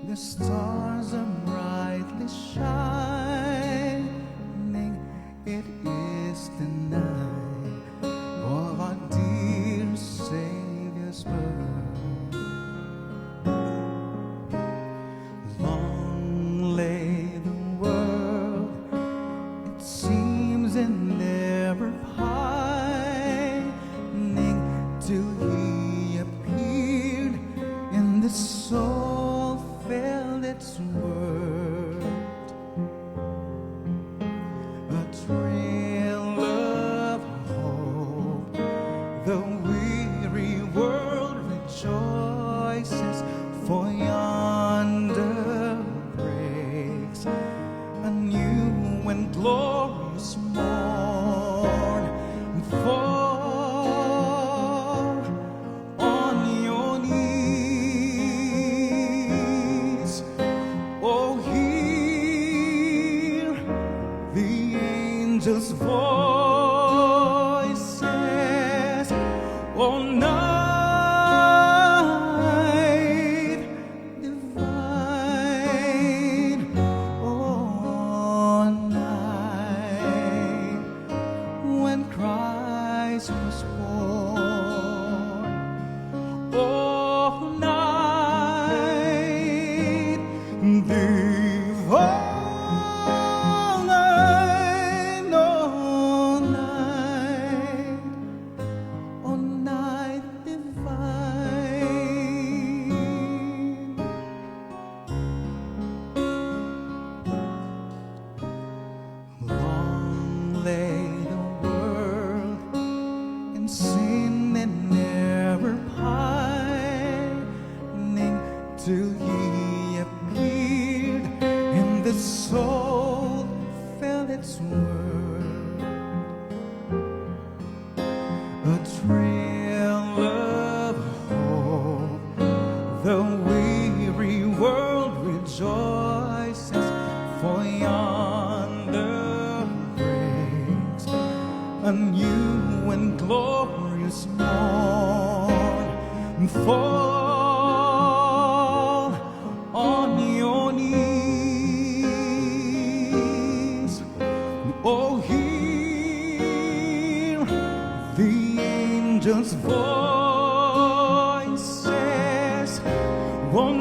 The stars are brightly shining. It is the night of our dear Savior's birth. Long lay the world, it seems, in never pining, till He appeared, and the soul felt its word. A trail of hope, the weary world rejoices, for yonder breaks a new and glorious morn. Fall on your knees, oh, hear the angels' voices. Oh, night divine, oh, night when Christ was born. Oh, night divine, oh, night, oh, night divine. Long lay the world in sin and never pining, till He appeared, and the soul felt its word. A trail of hope, the weary world rejoices, for yonder breaks a new and glorious morn. Fall on your knees, oh, hear the angels' voices. Oh,